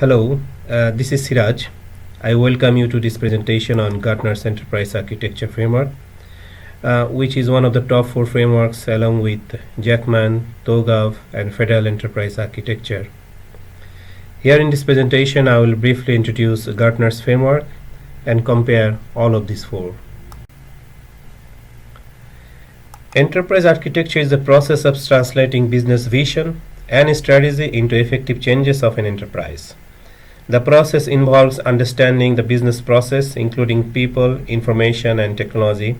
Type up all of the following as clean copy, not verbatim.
Hello, this is Siraj. I welcome you to this presentation on Gartner's Enterprise Architecture Framework, which is one of the top 4 frameworks along with Zachman, TOGAF, and Federal Enterprise Architecture. Here in this presentation, I will briefly introduce Gartner's framework and compare all of these 4. Enterprise architecture is the process of translating business vision and strategy into effective changes of an enterprise. The process involves understanding the business process, including people, information, and technology,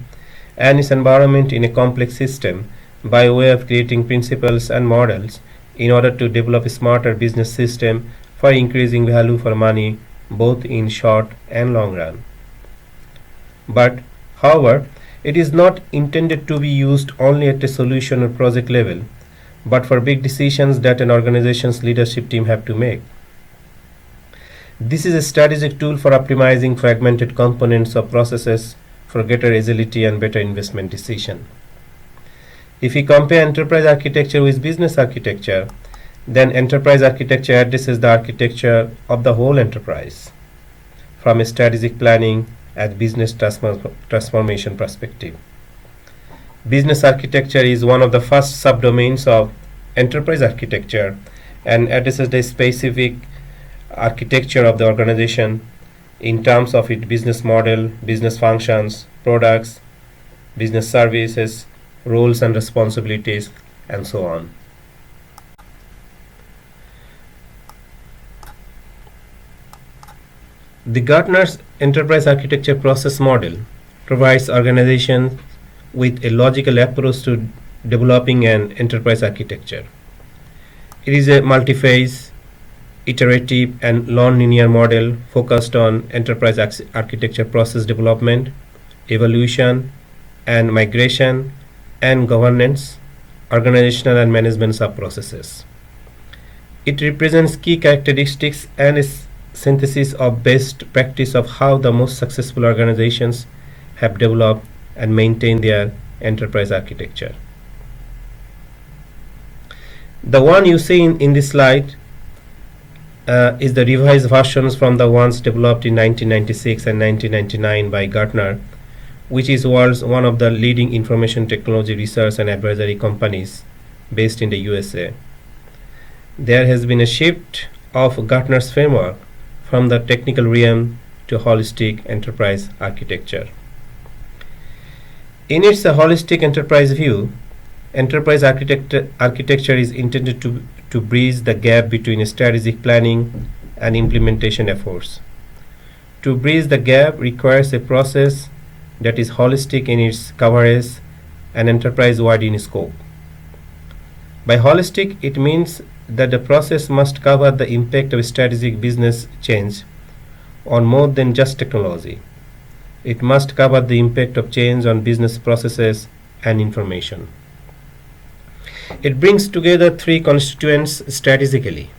and its environment in a complex system by way of creating principles and models in order to develop a smarter business system for increasing value for money, both in short and long run. But, however, it is not intended to be used only at a solution or project level, but for big decisions that an organization's leadership team have to make. This is a strategic tool for optimizing fragmented components of processes for greater agility and better investment decision. If we compare enterprise architecture with business architecture, then enterprise architecture addresses the architecture of the whole enterprise from a strategic planning and business transformation perspective. Business architecture is one of the first subdomains of enterprise architecture and addresses the specific architecture of the organization in terms of its business model, business functions, products, business services, roles and responsibilities, and so on. The Gartner's Enterprise Architecture Process Model provides organizations with a logical approach to developing an enterprise architecture. It is a multi-phase, iterative, and non-linear model focused on enterprise architecture process development, evolution, and migration, and governance, organizational and management sub-processes. It represents key characteristics and is synthesis of best practice of how the most successful organizations have developed and maintained their enterprise architecture. The one you see in this slide is the revised versions from the ones developed in 1996 and 1999 by Gartner, which is one of the leading information technology research and advisory companies based in the USA. There has been a shift of Gartner's framework from the technical realm to holistic enterprise architecture. In its holistic enterprise view, enterprise architecture is intended to bridge the gap between strategic planning and implementation efforts. To bridge the gap requires a process that is holistic in its coverage and enterprise-wide in scope. By holistic, it means that the process must cover the impact of strategic business change on more than just technology. It must cover the impact of change on business processes and information. It brings together 3 constituents strategically: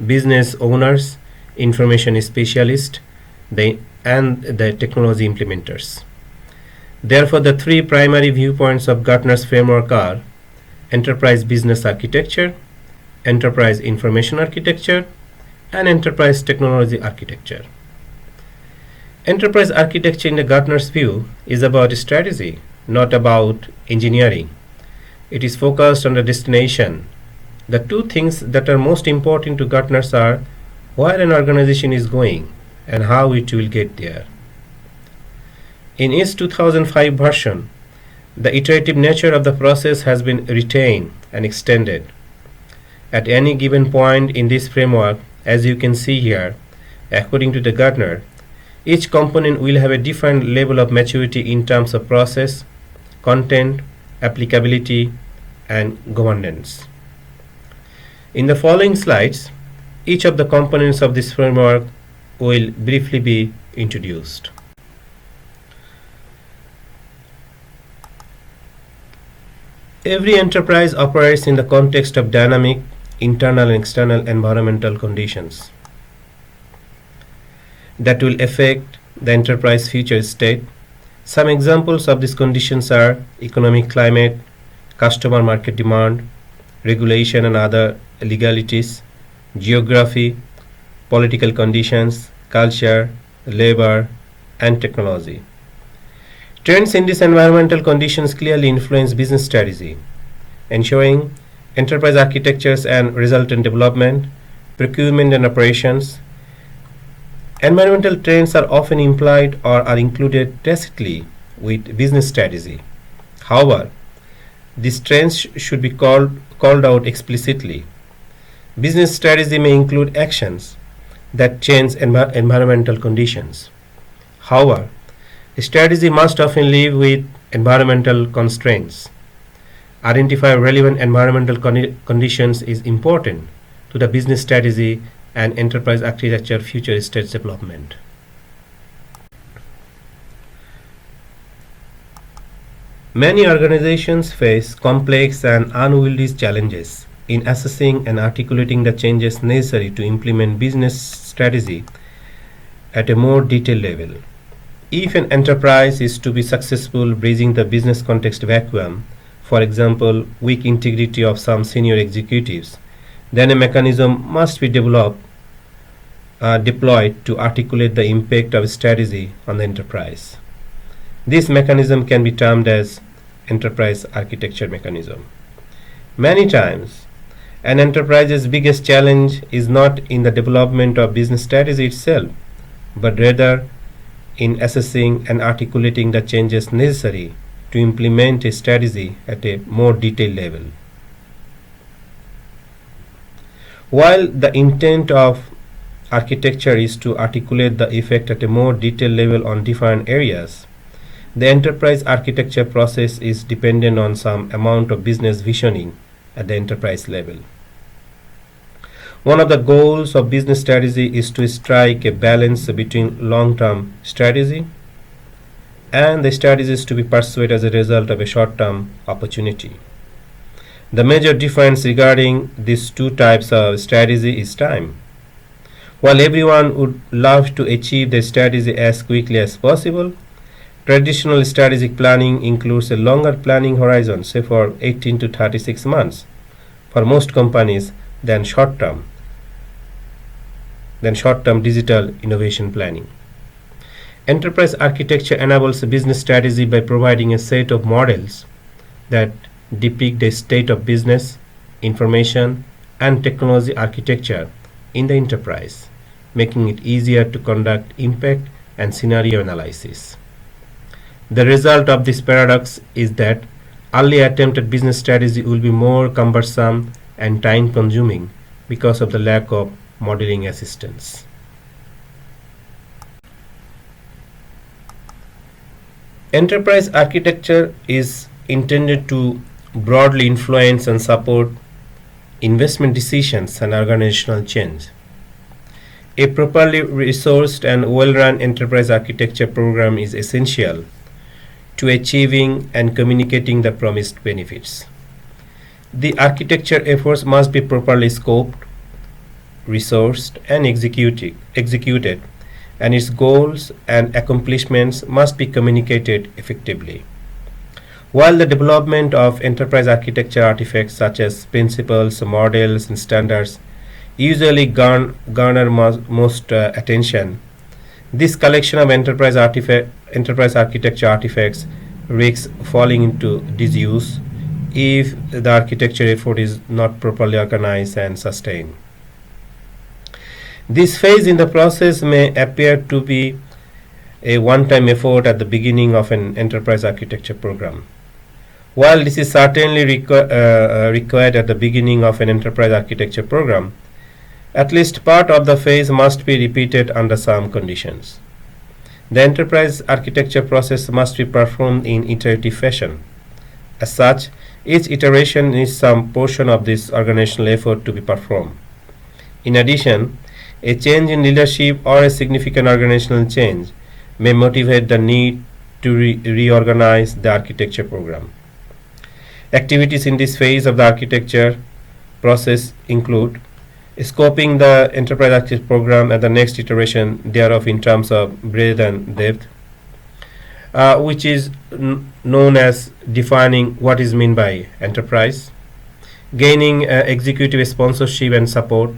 business owners, information specialists, and the technology implementers. Therefore, the 3 primary viewpoints of Gartner's framework are enterprise business architecture, enterprise information architecture, and enterprise technology architecture. Enterprise architecture in the Gartner's view is about strategy, not about engineering. It is focused on the destination. The 2 things that are most important to Gartner's are where an organization is going and how it will get there. In its 2005 version, the iterative nature of the process has been retained and extended. At any given point in this framework, as you can see here, according to the Gartner, each component will have a different level of maturity in terms of process, content, applicability, and governance. In the following slides, each of the components of this framework will briefly be introduced. Every enterprise operates in the context of dynamic internal and external environmental conditions that will affect the enterprise future state. Some examples of these conditions are economic climate, customer market demand, regulation and other legalities, geography, political conditions, culture, labor, and technology. Trends in these environmental conditions clearly influence business strategy, ensuring enterprise architectures and resultant development, procurement and operations. Environmental trends are often implied or are included tacitly with business strategy. However, these trends should be called out explicitly. Business strategy may include actions that change environmental conditions. However, strategy must often live with environmental constraints. Identify relevant environmental conditions is important to the business strategy and enterprise architecture future state development. Many organizations face complex and unwieldy challenges in assessing and articulating the changes necessary to implement business strategy at a more detailed level. If an enterprise is to be successful bridging the business context vacuum, for example, weak integrity of some senior executives, then a mechanism must be deployed to articulate the impact of strategy on the enterprise. This mechanism can be termed as enterprise architecture mechanism. Many times, an enterprise's biggest challenge is not in the development of business strategy itself, but rather in assessing and articulating the changes necessary to implement a strategy at a more detailed level. While the intent of architecture is to articulate the effect at a more detailed level on defined areas, the enterprise architecture process is dependent on some amount of business visioning at the enterprise level. One of the goals of business strategy is to strike a balance between long-term strategy and the strategies to be pursued as a result of a short-term opportunity. The major difference regarding these two types of strategy is time. While everyone would love to achieve their strategy as quickly as possible, traditional strategic planning includes a longer planning horizon, say for 18 to 36 months, for most companies than short-term digital innovation planning. Enterprise architecture enables a business strategy by providing a set of models that depict the state of business, information, and technology architecture in the enterprise, making it easier to conduct impact and scenario analysis. The result of this paradox is that early attempted business strategy will be more cumbersome and time-consuming because of the lack of modeling assistance. Enterprise architecture is intended to broadly influence and support investment decisions and organizational change. A properly resourced and well-run enterprise architecture program is essential to achieving and communicating the promised benefits. The architecture efforts must be properly scoped, resourced, and executed, and its goals and accomplishments must be communicated effectively. While the development of enterprise architecture artifacts such as principles, models, and standards usually garner most attention, this collection of enterprise architecture artifacts risks falling into disuse if the architecture effort is not properly organized and sustained. This phase in the process may appear to be a one-time effort at the beginning of an enterprise architecture program. While this is certainly required at the beginning of an enterprise architecture program, at least part of the phase must be repeated under some conditions. The enterprise architecture process must be performed in iterative fashion. As such, each iteration needs some portion of this organizational effort to be performed. In addition, a change in leadership or a significant organizational change may motivate the need to reorganize the architecture program. Activities in this phase of the architecture process include scoping the enterprise architecture program and the next iteration thereof in terms of breadth and depth, which is known as defining what is meant by enterprise, gaining executive sponsorship and support,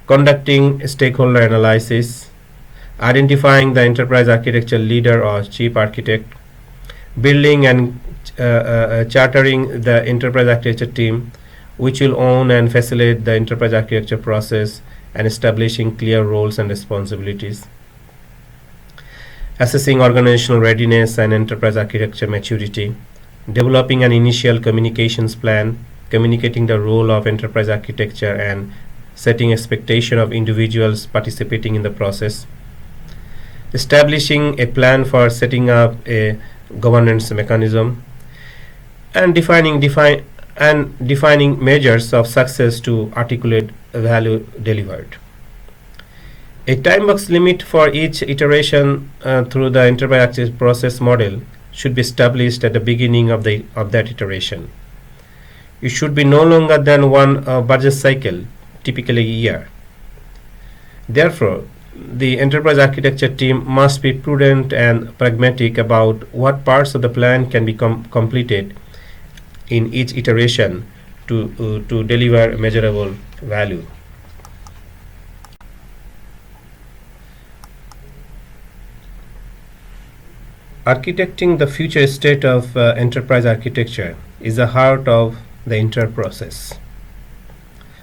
conducting stakeholder analysis, identifying the enterprise architecture leader or chief architect, building and chartering the enterprise architecture team, which will own and facilitate the enterprise architecture process and establishing clear roles and responsibilities, assessing organizational readiness and enterprise architecture maturity, developing an initial communications plan, communicating the role of enterprise architecture and setting expectation of individuals participating in the process, establishing a plan for setting up a governance mechanism, and defining measures of success to articulate value delivered. A time box limit for each iteration through the enterprise architecture process model should be established at the beginning of that iteration. It should be no longer than one budget cycle, typically a year. Therefore, the enterprise architecture team must be prudent and pragmatic about what parts of the plan can be completed in each iteration to deliver measurable value. Architecting the future state of enterprise architecture is the heart of the entire process.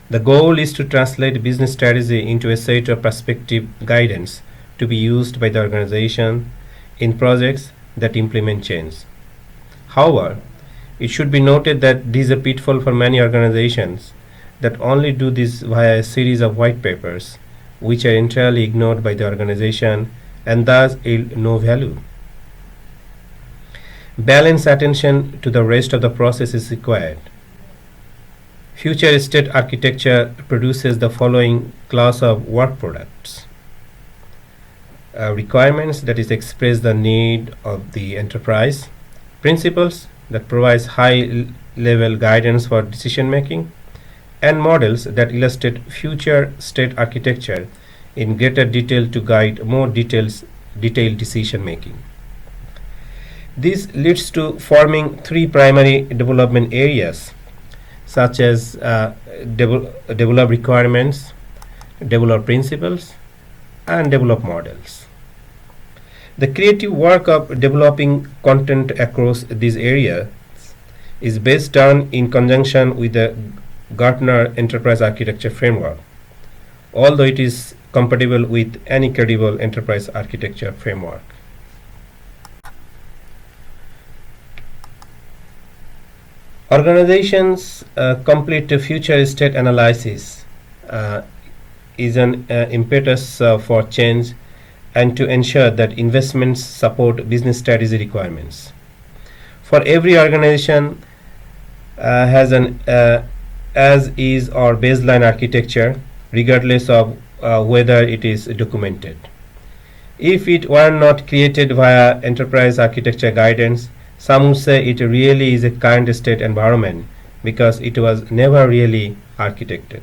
The goal is to translate business strategy into a set of prospective guidance to be used by the organization in projects that implement change. However, it should be noted that this is a pitfall for many organizations that only do this via a series of white papers, which are entirely ignored by the organization and thus yield no value. Balanced attention to the rest of the process is required. Future state architecture produces the following class of work products. Requirements that is express the need of the enterprise, principles that provides high level guidance for decision making, and models that illustrate future state architecture in greater detail to guide more detailed decision making. This leads to forming three primary development areas, such as develop requirements, develop principles, and develop models. The creative work of developing content across these areas is best done in conjunction with the Gartner Enterprise Architecture Framework, although it is compatible with any credible enterprise architecture framework. Organizations complete future state analysis is an impetus for change and to ensure that investments support business strategy requirements. For every organization has an as-is or baseline architecture, regardless of whether it is documented. If it were not created via enterprise architecture guidance, some would say it really is a current state environment because it was never really architected.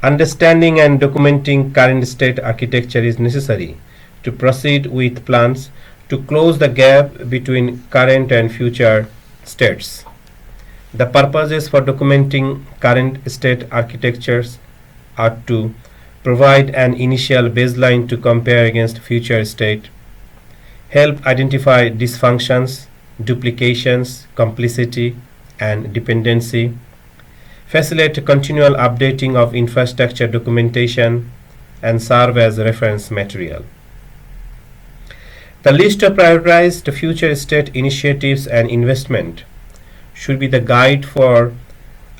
Understanding and documenting current state architecture is necessary to proceed with plans to close the gap between current and future states. The purposes for documenting current state architectures are to provide an initial baseline to compare against future state, help identify dysfunctions, duplications, complicity, and dependency, facilitate continual updating of infrastructure documentation, and serve as reference material. The list of prioritized future state initiatives and investment should be the guide for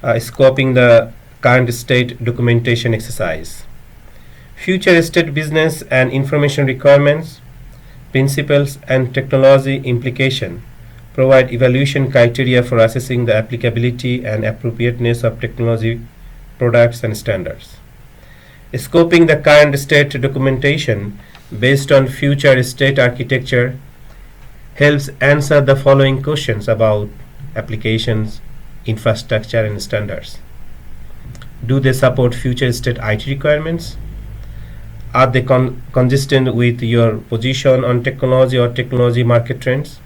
scoping the current state documentation exercise. Future state business and information requirements, principles, and technology implication provide evaluation criteria for assessing the applicability and appropriateness of technology, products, and standards. Scoping the current state documentation based on future state architecture helps answer the following questions about applications, infrastructure, and standards. Do they support future state IT requirements? Are they consistent with your position on technology or technology market trends?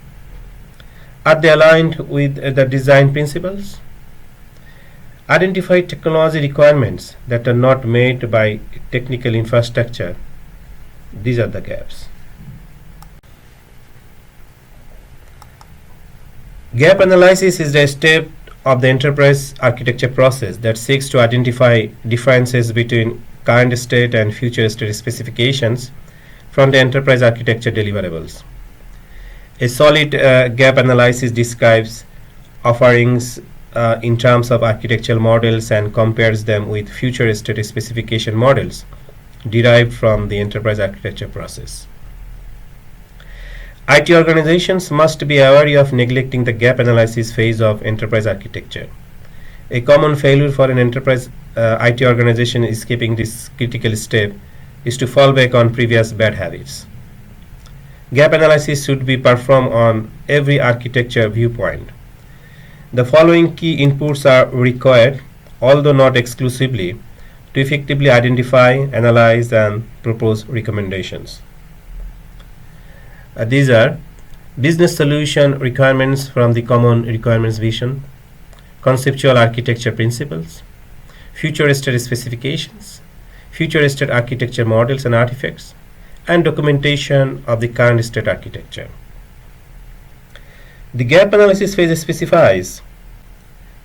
Are they aligned with the design principles? Identify technology requirements that are not met by technical infrastructure. These are the gaps. Gap analysis is the step of the enterprise architecture process that seeks to identify differences between current state and future state specifications from the enterprise architecture deliverables. A solid gap analysis describes offerings in terms of architectural models and compares them with future state specification models derived from the enterprise architecture process. IT organizations must be aware of neglecting the gap analysis phase of enterprise architecture. A common failure for an enterprise IT organization is skipping this critical step is to fall back on previous bad habits. Gap analysis should be performed on every architecture viewpoint. The following key inputs are required, although not exclusively, to effectively identify, analyze, and propose recommendations. These are business solution requirements from the common requirements vision, conceptual architecture principles, future state specifications, future state architecture models and artifacts, and documentation of the current state architecture. The gap analysis phase specifies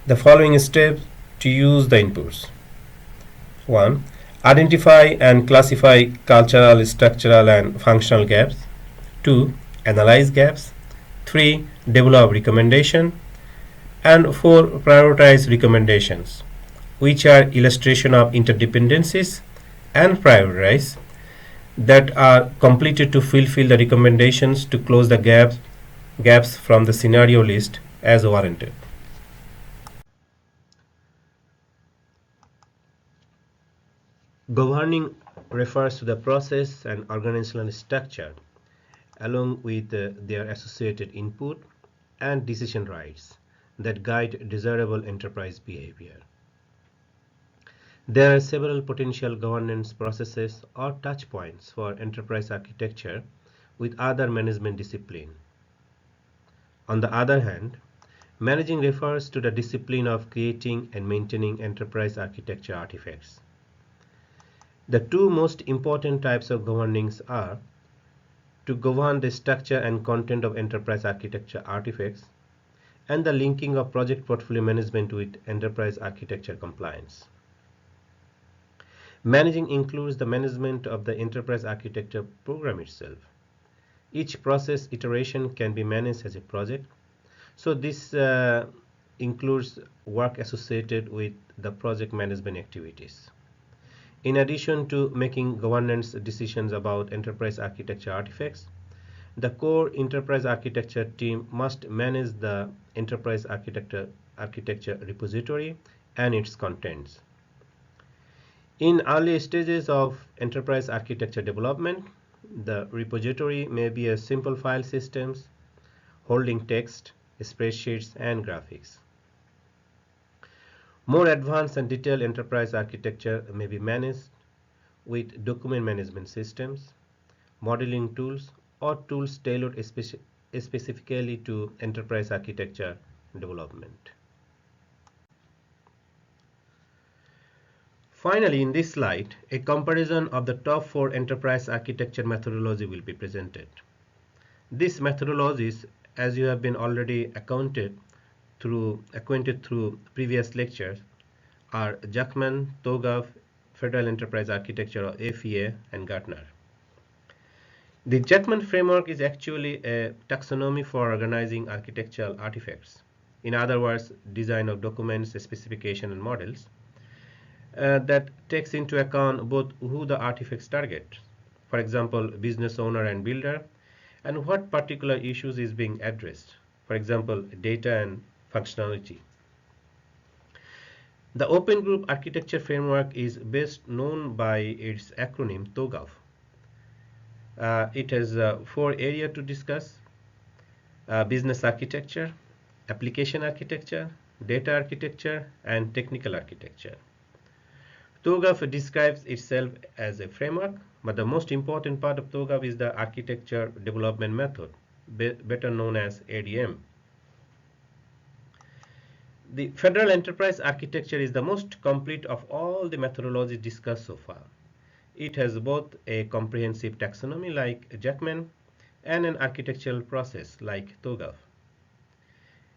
the following steps to use the inputs. 1. Identify and classify cultural, structural, and functional gaps. 2. Analyze gaps. 3. Develop recommendation. And 4. Prioritize recommendations, which are illustration of interdependencies, and prioritize that are completed to fulfill the recommendations to close the gaps from the scenario list as warranted. Governing refers to the process and organizational structure along with their associated input and decision rights that guide desirable enterprise behavior. There are several potential governance processes or touch points for enterprise architecture with other management discipline. On the other hand, managing refers to the discipline of creating and maintaining enterprise architecture artifacts. The two most important types of governings are to govern the structure and content of enterprise architecture artifacts and the linking of project portfolio management with enterprise architecture compliance. Managing includes the management of the enterprise architecture program itself. Each process iteration can be managed as a project, so this includes work associated with the project management activities. In addition to making governance decisions about enterprise architecture artifacts, the core enterprise architecture team must manage the enterprise architecture repository and its contents. In early stages of enterprise architecture development, the repository may be a simple file systems holding text, spreadsheets, and graphics. More advanced and detailed enterprise architecture may be managed with document management systems, modeling tools, or tools tailored specifically to enterprise architecture development. Finally, in this slide, a comparison of the top 4 enterprise architecture methodology will be presented. These methodologies, as you have been already acquainted through previous lectures, are Zachman, TOGAF, Federal Enterprise Architecture or FEA and Gartner. The Zachman framework is actually a taxonomy for organizing architectural artifacts. In other words, design of documents, specification, and models that takes into account both who the artifacts target, for example, business owner and builder, and what particular issues is being addressed, for example, data and functionality. The Open Group Architecture Framework is best known by its acronym TOGAF. It has 4 areas to discuss: business architecture, application architecture, data architecture, and technical architecture. TOGAF describes itself as a framework, but the most important part of TOGAF is the architecture development method, better known as ADM. The federal enterprise architecture is the most complete of all the methodologies discussed so far. It has both a comprehensive taxonomy like Zachman and an architectural process like TOGAF.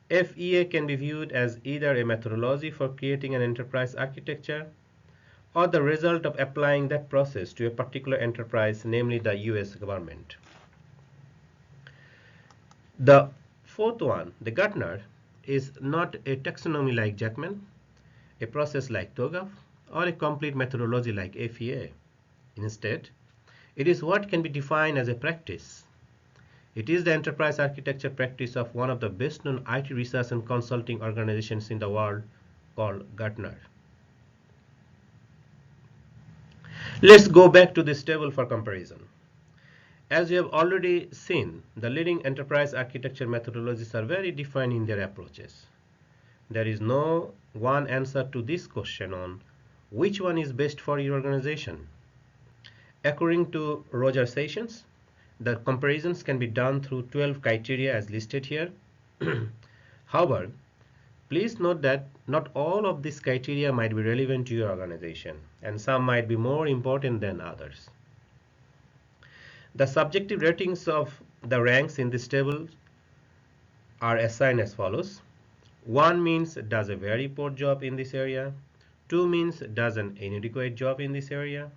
FEA can be viewed as either a methodology for creating an enterprise architecture or the result of applying that process to a particular enterprise, namely the US government. The fourth one, the Gartner, is not a taxonomy like Zachman, a process like TOGAF, or a complete methodology like FEA. Instead, it is what can be defined as a practice. It is the enterprise architecture practice of one of the best-known IT research and consulting organizations in the world called Gartner. Let's go back to this table for comparison. As you have already seen, the leading enterprise architecture methodologies are very defined in their approaches. There is no one answer to this question on which one is best for your organization. According to Roger Sessions, the comparisons can be done through 12 criteria as listed here. However, please note that not all of these criteria might be relevant to your organization, and some might be more important than others. The subjective ratings of the ranks in this table are assigned as follows. 1 means does a very poor job in this area. 2 means does an inadequate job in this area.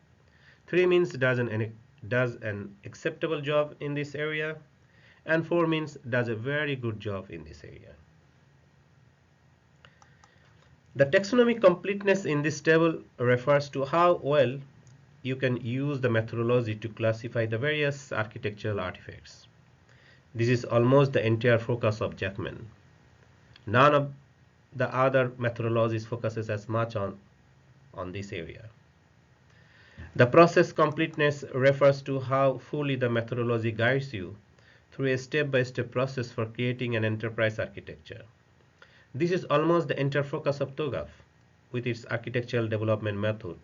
3 means does an acceptable job in this area. And 4 means does a very good job in this area. The taxonomic completeness in this table refers to how well you can use the methodology to classify the various architectural artifacts. This is almost the entire focus of Zachman. None of the other methodologies focuses as much on this area. The process completeness refers to how fully the methodology guides you through a step-by-step process for creating an enterprise architecture. This is almost the entire focus of TOGAF with its architectural development method,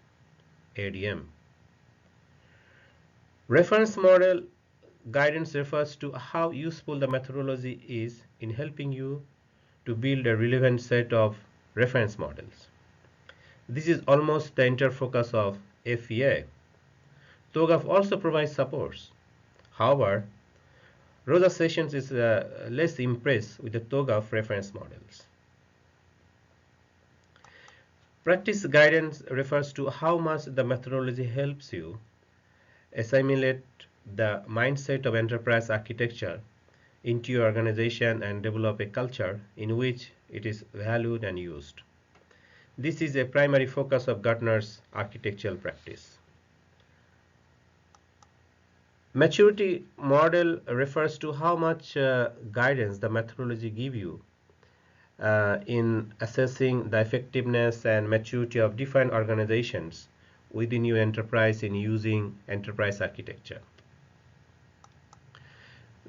ADM. Reference model guidance refers to how useful the methodology is in helping you to build a relevant set of reference models. This is almost the entire focus of FEA. TOGAF also provides supports. However, Rosa Sessions is less impressed with the TOGAF reference models. Practice guidance refers to how much the methodology helps you assimilate the mindset of enterprise architecture into your organization and develop a culture in which it is valued and used. This is a primary focus of Gartner's architectural practice. Maturity model refers to how much guidance the methodology gives you in assessing the effectiveness and maturity of different organizations within your enterprise in using enterprise architecture.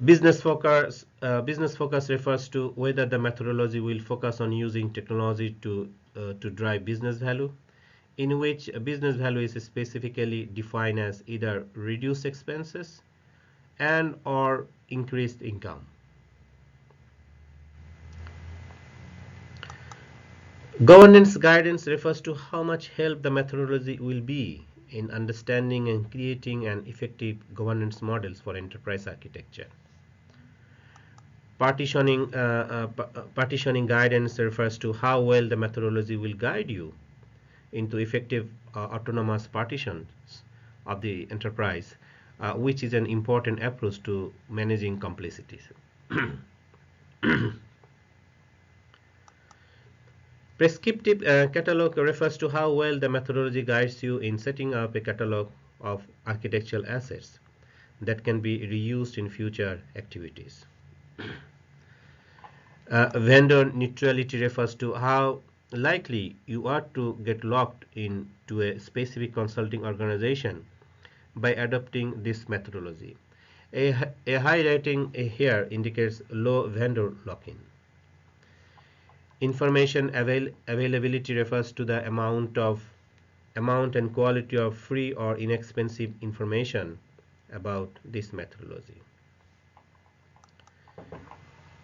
Business focus refers to whether the methodology will focus on using technology to drive business value, in which business value is specifically defined as either reduced expenses and or increased income. Governance guidance refers to how much help the methodology will be in understanding and creating an effective governance models for enterprise architecture. Partitioning guidance refers to how well the methodology will guide you into effective autonomous partitions of the enterprise, which is an important approach to managing complexities. Prescriptive catalog refers to how well the methodology guides you in setting up a catalog of architectural assets that can be reused in future activities. Vendor neutrality refers to how likely you are to get locked into a specific consulting organization by adopting this methodology. A high rating here indicates low vendor lock-in. Information availability refers to the amount and quality of free or inexpensive information about this methodology.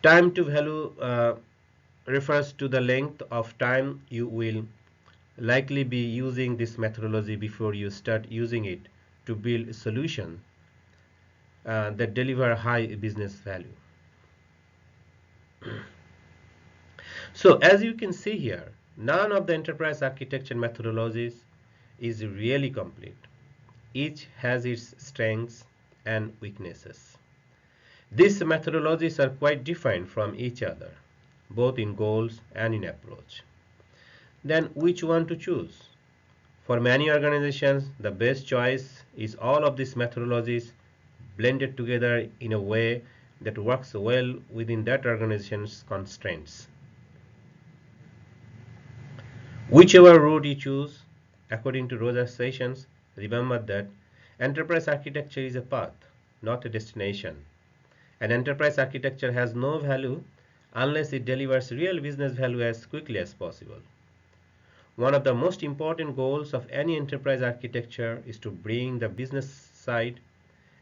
Time to value refers to the length of time you will likely be using this methodology before you start using it to build solutions that deliver high business value. So as you can see here, none of the enterprise architecture methodologies is really complete. Each has its strengths and weaknesses. These methodologies are quite different from each other, both in goals and in approach. Then which one to choose? For many organizations, the best choice is all of these methodologies blended together in a way that works well within that organization's constraints. Whichever route you choose, according to Roger's sessions, remember that enterprise architecture is a path, not a destination. And enterprise architecture has no value unless it delivers real business value as quickly as possible. One of the most important goals of any enterprise architecture is to bring the business side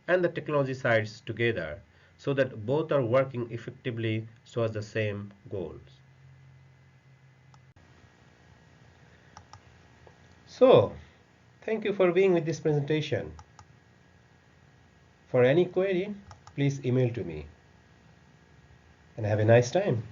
and the technology sides together so that both are working effectively towards the same goals. So, thank you for being with this presentation. For any query, please email to me. And have a nice time.